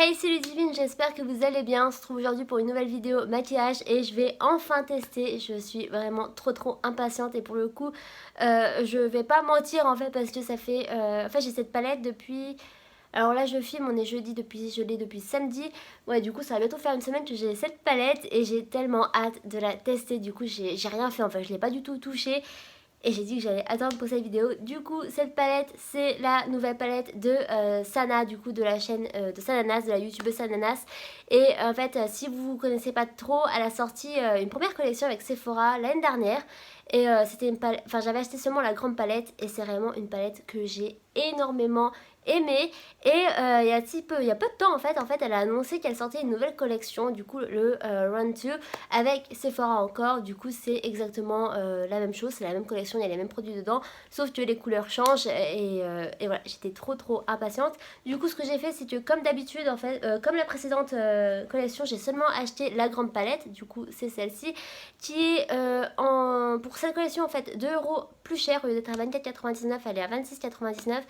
Hey, c'est Ludivine, j'espère que vous allez bien. On se trouve aujourd'hui pour une nouvelle vidéo maquillage et je vais enfin tester. Je suis vraiment trop impatiente et pour le coup, je vais pas mentir en fait parce que ça fait... En fait, j'ai cette palette depuis... Alors là, je filme, on est jeudi, je l'ai depuis samedi. Ouais, du coup, ça va bientôt faire une semaine que j'ai cette palette et j'ai tellement hâte de la tester. Du coup, j'ai rien fait en fait, je l'ai pas du tout touchée. Et j'ai dit que j'allais attendre pour cette vidéo. Du coup, cette palette, c'est la nouvelle palette de Sana, du coup, de la chaîne de Sananas, de la youtubeuse Sananas. Et en fait, si vous ne connaissez pas trop, elle a sorti une première collection avec Sephora l'année dernière. Et c'était une palette, enfin j'avais acheté seulement la grande palette et c'est vraiment une palette que j'ai énormément aimée. Et il y a peu de temps en fait elle a annoncé qu'elle sortait une nouvelle collection, du coup le Run 2 avec Sephora encore. Du coup c'est exactement la même chose, c'est la même collection, il y a les mêmes produits dedans, sauf que les couleurs changent et voilà, j'étais trop impatiente. Du coup ce que j'ai fait c'est que comme d'habitude en fait, comme la précédente collection, j'ai seulement acheté la grande palette, du coup c'est celle-ci qui est pour cette collection en fait 2 euros plus cher. Au lieu d'être à 24,99 elle est à 26,99.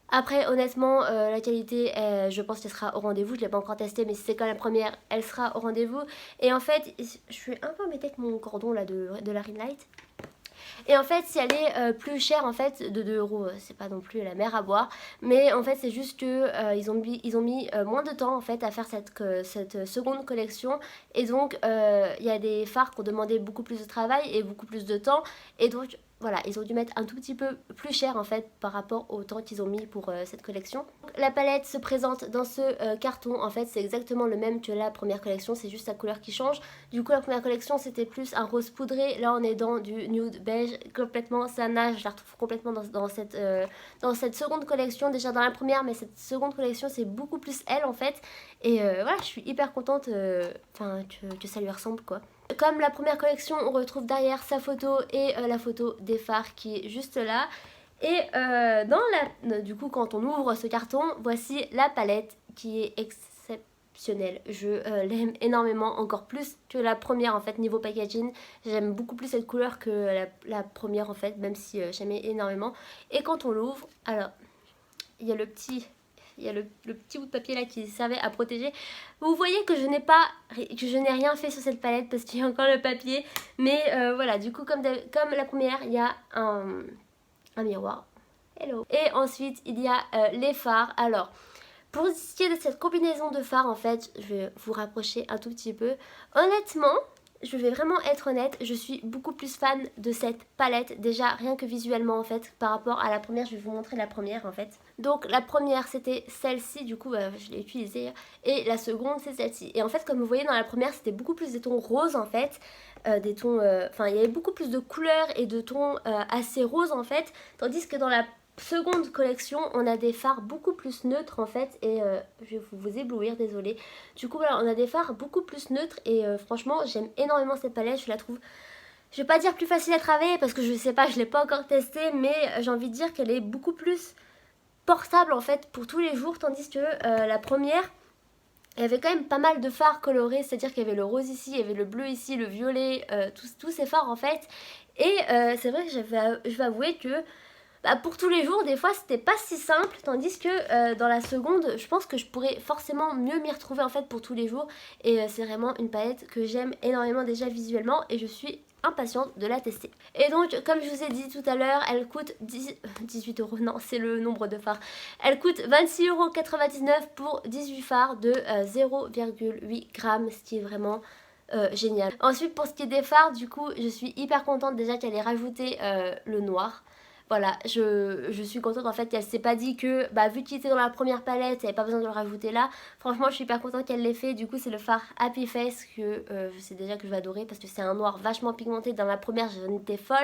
Après honnêtement la qualité je pense qu'elle sera au rendez-vous, je l'ai pas encore testée mais si c'est quand la première elle sera au rendez-vous. Et en fait je suis un peu embêtée avec mon cordon là de la ring light. Et en fait, si elle est plus chère en fait de 2 euros, c'est pas non plus la mer à boire. Mais en fait, c'est juste que ils ont mis moins de temps en fait à faire cette seconde collection. Et donc, il y a des fards qui ont demandé beaucoup plus de travail et beaucoup plus de temps. Et donc, voilà, ils ont dû mettre un tout petit peu plus cher en fait par rapport au temps qu'ils ont mis pour cette collection. Donc, la palette se présente dans ce carton. En fait, c'est exactement le même que la première collection, c'est juste la couleur qui change. Du coup, la première collection c'était plus un rose poudré. Là, on est dans du nude beige complètement. Sana, je la retrouve complètement dans cette seconde collection. Déjà dans la première, mais cette seconde collection c'est beaucoup plus elle en fait. Et voilà, je suis hyper contente que ça lui ressemble quoi. Comme la première collection, on retrouve derrière sa photo et la photo des fards qui est juste là. Et du coup, quand on ouvre ce carton, voici la palette qui est exceptionnelle. Je l'aime énormément, encore plus que la première en fait niveau packaging. J'aime beaucoup plus cette couleur que la première en fait, même si j'aimais énormément. Et quand on l'ouvre, alors il y a le petit bout de papier là qui servait à protéger. Vous voyez que je n'ai rien fait sur cette palette parce qu'il y a encore le papier. Mais voilà, du coup comme la première, il y a un miroir. Hello. Et ensuite, il y a les fards. Alors, pour ce qui est de cette combinaison de fards, en fait, je vais vous rapprocher un tout petit peu. Honnêtement, je vais vraiment être honnête, je suis beaucoup plus fan de cette palette, déjà rien que visuellement en fait, par rapport à la première. Je vais vous montrer la première en fait. Donc la première c'était celle-ci, du coup je l'ai utilisée, et la seconde c'est celle-ci. Et en fait comme vous voyez dans la première c'était beaucoup plus des tons roses en fait, des tons, il y avait beaucoup plus de couleurs et de tons assez roses en fait, tandis que dans la seconde collection on a des fards beaucoup plus neutres en fait. Et je vais vous éblouir, désolée. Du coup voilà, on a des fards beaucoup plus neutres et franchement j'aime énormément cette palette. Je la trouve, je vais pas dire plus facile à travailler parce que je sais pas, je l'ai pas encore testée, mais j'ai envie de dire qu'elle est beaucoup plus portable en fait pour tous les jours, tandis que la première il y avait quand même pas mal de fards colorés, c'est-à-dire qu'il y avait le rose ici, il y avait le bleu ici, le violet, tous ces fards en fait. Et c'est vrai que je vais avouer que pour tous les jours, des fois, c'était pas si simple, tandis que dans la seconde, je pense que je pourrais forcément mieux m'y retrouver en fait pour tous les jours. Et c'est vraiment une palette que j'aime énormément déjà visuellement et je suis impatiente de la tester. Et donc, comme je vous ai dit tout à l'heure, elle coûte 18 euros, non, c'est le nombre de fards. Elle coûte 26,99 € pour 18 fards de 0,8 grammes, ce qui est vraiment génial. Ensuite, pour ce qui est des fards, du coup, je suis hyper contente déjà qu'elle ait rajouté le noir. Voilà, je suis contente en fait qu'elle s'est pas dit que vu qu'il était dans la première palette, elle n'avait pas besoin de le rajouter là. Franchement, je suis hyper contente qu'elle l'ait fait. Du coup, c'est le fard Happy Face que je sais déjà que je vais adorer parce que c'est un noir vachement pigmenté. Dans la première, j'en étais folle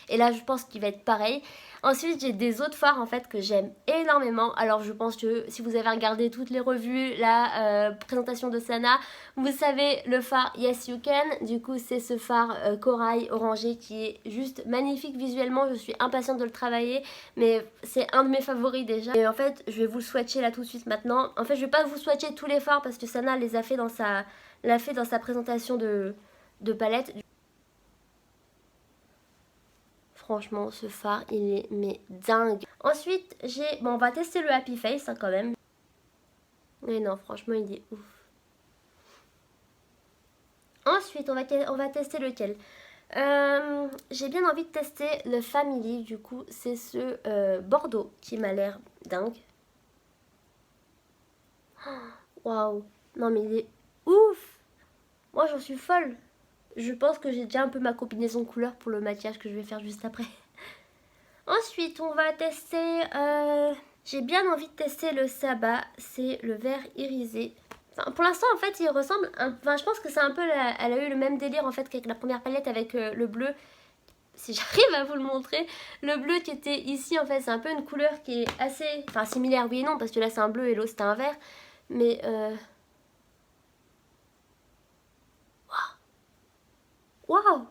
et là, je pense qu'il va être pareil. Ensuite, j'ai des autres fards en fait que j'aime énormément. Alors, je pense que si vous avez regardé toutes les revues, la présentation de Sana, vous savez le fard Yes You Can. Du coup, c'est ce fard corail orangé qui est juste magnifique visuellement. Je suis impatiente de le travailler, mais c'est un de mes favoris déjà. Et en fait, je vais vous le swatcher là tout de suite maintenant. En fait, je vais pas vous swatcher tous les fards parce que Sana les a fait dans sa présentation de palette. Franchement, ce fard, il est mais dingue. Ensuite, on va tester le Happy Face quand même. Mais non, franchement, il est ouf. Ensuite, on va tester lequel. J'ai bien envie de tester le Family, du coup, c'est ce Bordeaux qui m'a l'air dingue. Waouh, non mais il est ouf. Moi j'en suis folle. Je pense que j'ai déjà un peu ma combinaison de couleurs pour le maquillage que je vais faire juste après. Ensuite, on va tester... j'ai bien envie de tester le Sabbat, c'est le vert irisé. Enfin, pour l'instant, en fait, il ressemble... Enfin, je pense que c'est un peu... Elle a eu le même délire, en fait, qu'avec la première palette avec le bleu. Si j'arrive à vous le montrer, le bleu qui était ici, en fait, c'est un peu une couleur qui est assez... Enfin, similaire, oui et non, parce que là, c'est un bleu et l'autre, c'était un vert. Mais... Waouh.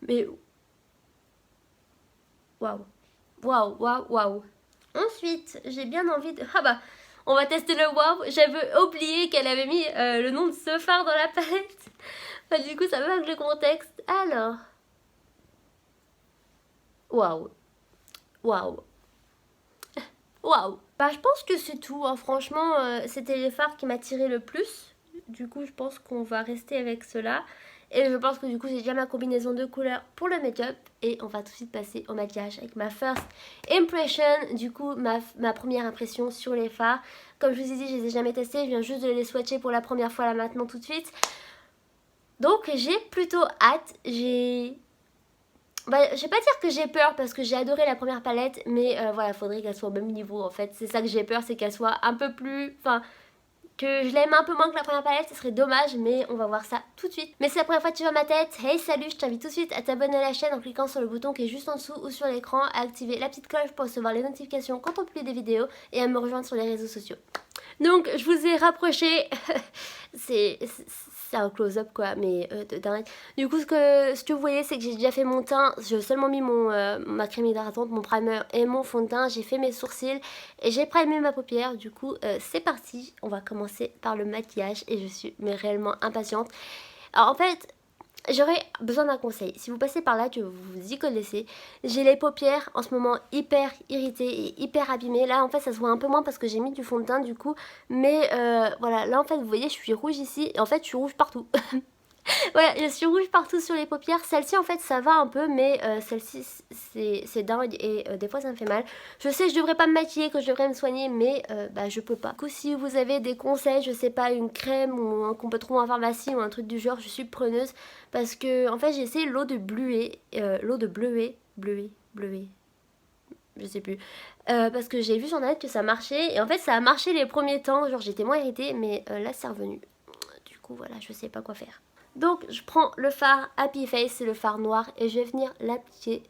Mais... Waouh. Waouh, waouh, waouh. Ensuite, j'ai bien envie de... Ah bah, on va tester le wow. J'avais oublié qu'elle avait mis le nom de ce phare dans la palette. Bah, du coup, ça va avec le contexte. Alors... Waouh. Waouh. Waouh. Bah, je pense que c'est tout, hein. Franchement, c'était les fards qui m'attiraient le plus. Du coup, je pense qu'on va rester avec cela. Et je pense que du coup, j'ai déjà ma combinaison de couleurs pour le make-up. Et on va tout de suite passer au maquillage avec ma first impression. Du coup, ma première impression sur les fards. Comme je vous ai dit, je les ai jamais testés. Je viens juste de les swatcher pour la première fois là maintenant tout de suite. Donc, j'ai plutôt hâte. Bah, je vais pas dire que j'ai peur parce que j'ai adoré la première palette, mais voilà, faudrait qu'elle soit au même niveau en fait. C'est ça que j'ai peur, c'est qu'elle soit un peu plus. Enfin, que je l'aime un peu moins que la première palette, ce serait dommage, mais on va voir ça tout de suite. Mais c'est la première fois que tu vois ma tête, hey salut, je t'invite tout de suite à t'abonner à la chaîne en cliquant sur le bouton qui est juste en dessous ou sur l'écran, à activer la petite cloche pour recevoir les notifications quand on publie des vidéos et à me rejoindre sur les réseaux sociaux. Donc je vous ai rapproché, c'est un close-up quoi, mais de dingue. Du coup ce que vous voyez c'est que j'ai déjà fait mon teint, j'ai seulement mis ma crème hydratante, mon primer et mon fond de teint, j'ai fait mes sourcils et j'ai primé ma paupière. Du coup c'est parti, on va commencer par le maquillage et je suis mais réellement impatiente. Alors en fait... J'aurais besoin d'un conseil. Si vous passez par là, que vous vous y connaissez, j'ai les paupières en ce moment hyper irritées et hyper abîmées. Là, en fait, ça se voit un peu moins parce que j'ai mis du fond de teint du coup. Mais voilà, là, en fait, vous voyez, je suis rouge ici et en fait, je suis rouge partout. Voilà, je suis rouge partout sur les paupières. Celle-ci, en fait, ça va un peu, mais celle-ci, c'est dingue et des fois, ça me fait mal. Je sais que je devrais pas me maquiller, que je devrais me soigner, mais bah, je peux pas. Du coup, si vous avez des conseils, je sais pas, une crème ou qu'on peut trouver en pharmacie ou un truc du genre, je suis preneuse. Parce que, en fait, j'ai essayé l'eau de bleuet, bleuet, je sais plus. Parce que j'ai vu sur net que ça marchait. Et en fait, ça a marché les premiers temps. Genre, j'étais moins irritée, mais là, c'est revenu. Du coup, voilà, je sais pas quoi faire. Donc je prends le fard Happy Face, c'est le fard noir, et je vais venir l'appliquer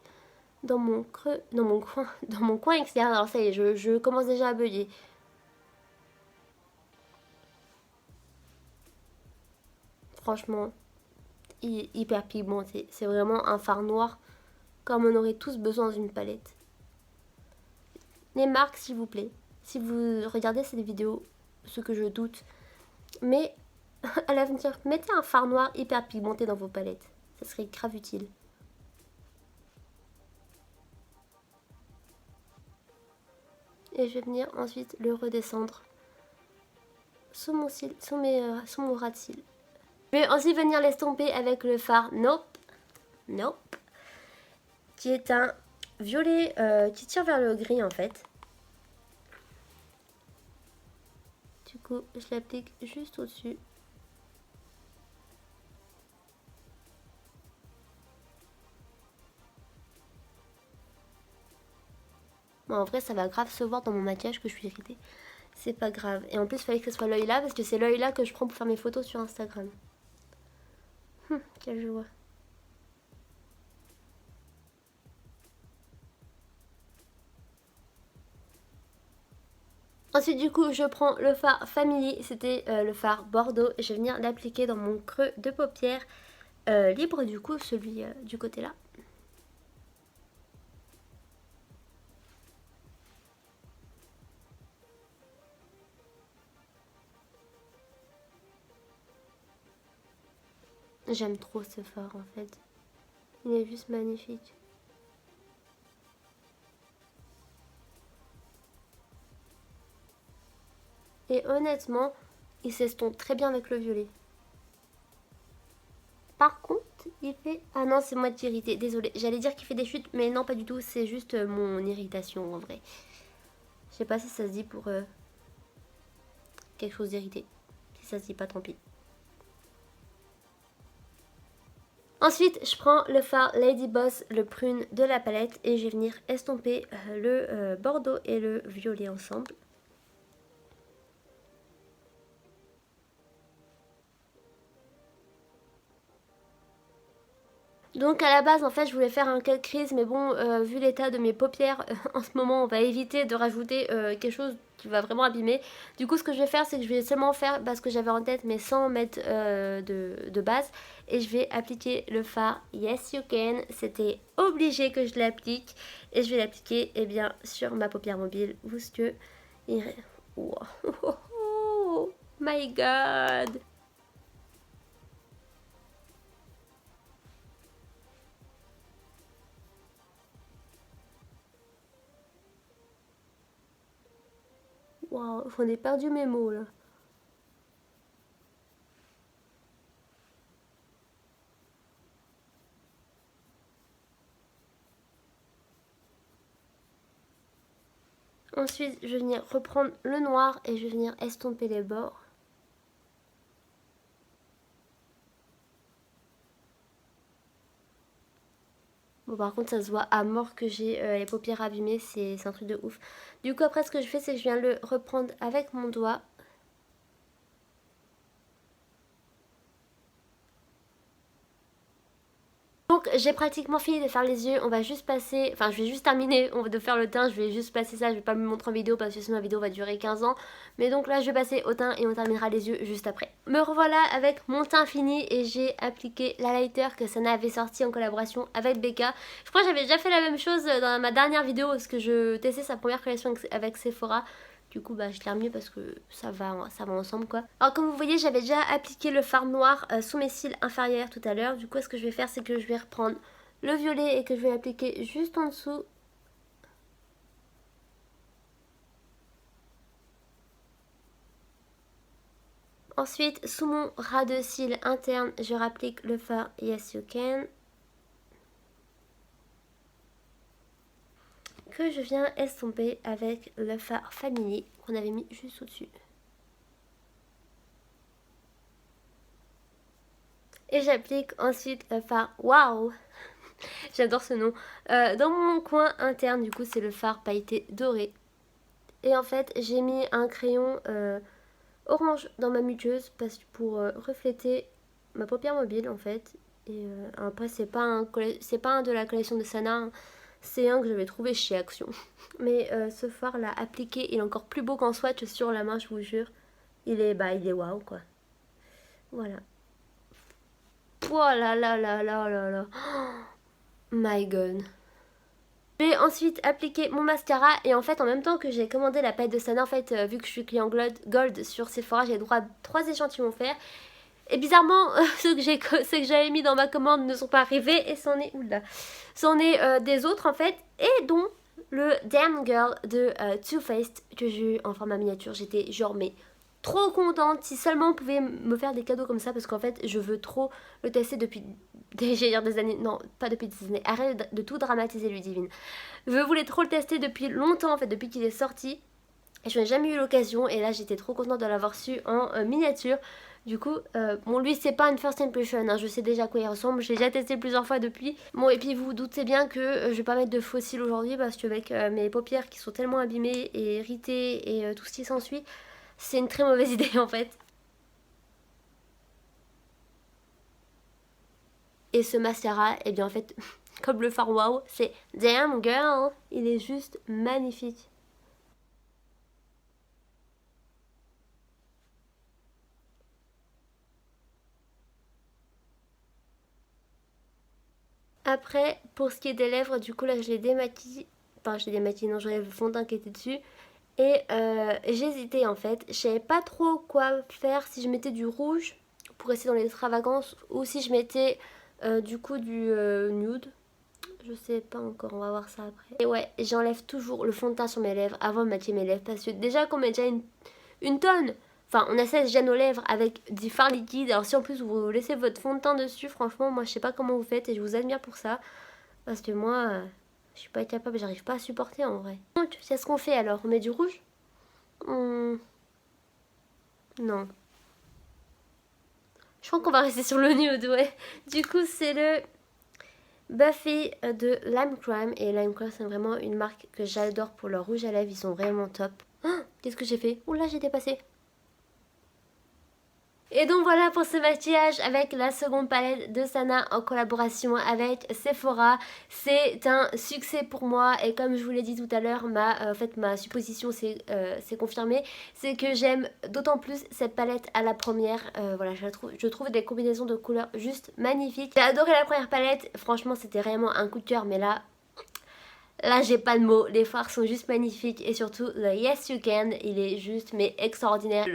dans mon creux, dans mon coin externe. Alors ça y est, je commence déjà à bugger. Franchement, il est hyper pigmenté. C'est vraiment un fard noir comme on aurait tous besoin dans une palette. Les marques s'il vous plaît, si vous regardez cette vidéo, ce que je doute. Mais à l'avenir, mettez un fard noir hyper pigmenté dans vos palettes. Ça serait grave utile. Et je vais venir ensuite le redescendre sous mon, cil, sous mon ras de cils. Je vais ensuite venir l'estomper avec le fard Nope, Nope, qui est un violet qui tire vers le gris en fait. Du coup, je l'applique juste au-dessus. Bon, en vrai, ça va grave se voir dans mon maquillage que je suis irritée. C'est pas grave. Et en plus, il fallait que ce soit l'œil là parce que c'est l'œil là que je prends pour faire mes photos sur Instagram. Quelle joie. Ensuite, du coup, je prends le fard Family, c'était le fard Bordeaux. Et je vais venir l'appliquer dans mon creux de paupière libre, du coup, celui du côté là. J'aime trop ce fard en fait. Il est juste magnifique. Et honnêtement, il s'estompe très bien avec le violet. Par contre, il fait... Ah non, c'est moi qui irrité. Désolée, j'allais dire qu'il fait des chutes, mais non, pas du tout. C'est juste mon irritation en vrai. Je sais pas si ça se dit pour quelque chose d'irrité. Si ça se dit pas, tant pis. Ensuite, je prends le fard Lady Boss, le prune de la palette, et je vais venir estomper le bordeaux et le violet ensemble. Donc à la base en fait je voulais faire un cut crease, mais bon vu l'état de mes paupières en ce moment on va éviter de rajouter quelque chose qui va vraiment abîmer. Du coup ce que je vais faire c'est que je vais seulement faire parce que j'avais en tête mais sans mettre de base. Et je vais appliquer le fard Yes You Can, c'était obligé que je l'applique. Et je vais l'appliquer eh bien sur ma paupière mobile. Vous ce que... Wow. Oh my god. Waouh, j'en ai perdu mes mots là. Ensuite, je vais venir reprendre le noir et je vais venir estomper les bords. Bon, par contre, ça se voit à mort que j'ai les paupières abîmées, c'est un truc de ouf. Du coup, après, ce que je fais, c'est que je viens le reprendre avec mon doigt. Donc j'ai pratiquement fini de faire les yeux, on va juste passer, enfin je vais juste terminer de faire le teint, je vais juste passer ça, je vais pas me montrer en vidéo parce que sinon la vidéo va durer 15 ans. Mais donc là je vais passer au teint et on terminera les yeux juste après. Me revoilà avec mon teint fini et j'ai appliqué l'highlighter que Sana avait sorti en collaboration avec Becca. Je crois que j'avais déjà fait la même chose dans ma dernière vidéo parce que je testais sa première collection avec Sephora. Du coup bah je l'aime mieux parce que ça va ensemble quoi. Alors comme vous voyez j'avais déjà appliqué le fard noir sous mes cils inférieurs tout à l'heure. Du coup ce que je vais faire c'est que je vais reprendre le violet et que je vais l'appliquer juste en dessous. Ensuite sous mon ras de cils interne je rapplique le fard Yes You Can. Que je viens estomper avec le fard Family qu'on avait mis juste au-dessus. Et j'applique ensuite le fard Wow. J'adore ce nom. Dans mon coin interne, du coup, c'est le fard pailleté doré. Et en fait, j'ai mis un crayon orange dans ma muqueuse pour refléter ma paupière mobile, en fait. Et après, c'est pas un de la collection de Sana, hein. C'est un que j'avais trouvé chez Action. Mais ce fard là appliqué, il est encore plus beau qu'en swatch sur la main, je vous jure. Il est waouh quoi. Voilà. Oh là là là là là là. My god. J'ai ensuite appliqué mon mascara et en fait en même temps que j'ai commandé la palette de Sana, en fait vu que je suis client gold sur Sephora, j'ai droit à 3 échantillons offerts. Et bizarrement ceux que j'avais mis dans ma commande ne sont pas arrivés et c'en est c'en est des autres en fait, et dont le Damn Girl de Too Faced que j'ai eu en format miniature. J'étais genre mais trop contente. Si seulement on pouvait me faire des cadeaux comme ça, parce qu'en fait je veux trop le tester depuis des années. Non, pas depuis des années, arrête de tout dramatiser Ludivine. Je voulais trop le tester depuis longtemps en fait, depuis qu'il est sorti. Et je n'ai jamais eu l'occasion et là j'étais trop contente de l'avoir su en miniature. Du coup, bon lui c'est pas une first impression, hein, je sais déjà à quoi il ressemble, j'ai déjà testé plusieurs fois depuis. Bon et puis vous vous doutez bien que je vais pas mettre de fossiles aujourd'hui parce que avec mes paupières qui sont tellement abîmées et irritées et tout ce qui s'ensuit, c'est une très mauvaise idée en fait. Et ce mascara, et bien en fait, comme le fard wow, c'est Damn Girl, il est juste magnifique. Après, pour ce qui est des lèvres, du coup là je les démaquille. Enfin je les démaquille, non, j'enlève le fond de teint qui était dessus. Et j'hésitais en fait, je savais pas trop quoi faire, si je mettais du rouge pour rester dans l'extravagance ou si je mettais du coup du nude. Je sais pas encore, on va voir ça après. Et ouais, j'enlève toujours le fond de teint sur mes lèvres avant de maquiller mes lèvres parce que déjà qu'on met déjà une tonne. Enfin, on a 16 gènes aux lèvres avec du fard liquide. Alors si en plus vous laissez votre fond de teint dessus, franchement, moi je sais pas comment vous faites et je vous admire pour ça. Parce que moi, je suis pas capable, j'arrive pas à supporter en vrai. Donc, c'est ce qu'on fait alors. On met du rouge? Non. Je crois qu'on va rester sur le nude, ouais. Du coup, c'est le Buffy de Lime Crime. Et Lime Crime, c'est vraiment une marque que j'adore pour leur rouge à lèvres. Ils sont vraiment top. Oh, qu'est-ce que j'ai fait? Oula, j'ai dépassé. Et donc voilà pour ce maquillage avec la seconde palette de Sana en collaboration avec Sephora. C'est un succès pour moi et comme je vous l'ai dit tout à l'heure, ma supposition s'est confirmée. C'est que j'aime d'autant plus cette palette à la première. Voilà, je trouve des combinaisons de couleurs juste magnifiques. J'ai adoré la première palette, franchement c'était réellement un coup de cœur, mais là j'ai pas de mots, les fards sont juste magnifiques et surtout le Yes You Can, il est juste mais extraordinaire.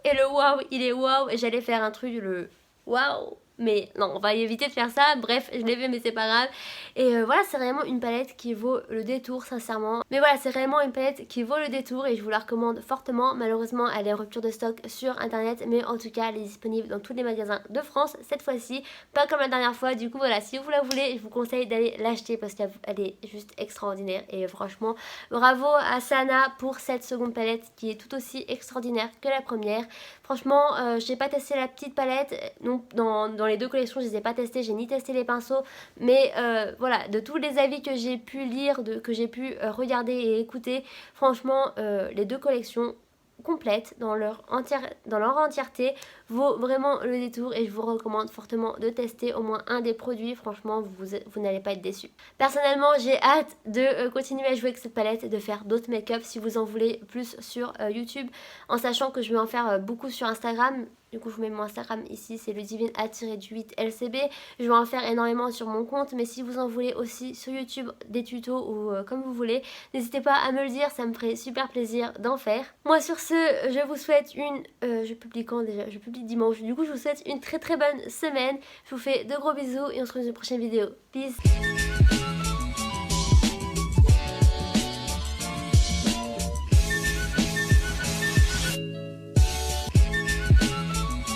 Et le wow, il est wow, et j'allais faire un truc, le wow, mais non, on va éviter de faire ça. Bref, je l'ai fait mais c'est pas grave. Et voilà, c'est vraiment une palette qui vaut le détour sincèrement. Mais voilà, c'est réellement une palette qui vaut le détour et je vous la recommande fortement. Malheureusement, elle est en rupture de stock sur internet, mais en tout cas, elle est disponible dans tous les magasins de France cette fois-ci. Pas comme la dernière fois, du coup voilà, si vous la voulez, je vous conseille d'aller l'acheter parce qu'elle est juste extraordinaire. Et franchement, bravo à Sana pour cette seconde palette qui est tout aussi extraordinaire que la première. Franchement, j'ai pas testé la petite palette, donc dans les deux collections je les ai pas testées, j'ai ni testé les pinceaux, mais voilà, de tous les avis que j'ai pu lire, que j'ai pu regarder et écouter, franchement les deux collections complètes dans leur entièreté vaut vraiment le détour et je vous recommande fortement de tester au moins un des produits. Franchement vous n'allez pas être déçus. Personnellement j'ai hâte de continuer à jouer avec cette palette et de faire d'autres make-up si vous en voulez plus sur YouTube, en sachant que je vais en faire beaucoup sur Instagram. Du coup je vous mets mon Instagram ici, c'est ludivine_8lcb. Je vais en faire énormément sur mon compte, mais si vous en voulez aussi sur YouTube des tutos ou comme vous voulez, n'hésitez pas à me le dire, ça me ferait super plaisir d'en faire. Moi sur ce, je vous souhaite une... je publie quand déjà? Je publie dimanche. Du coup je vous souhaite une très très bonne semaine. Je vous fais de gros bisous et on se retrouve dans une prochaine vidéo. Peace.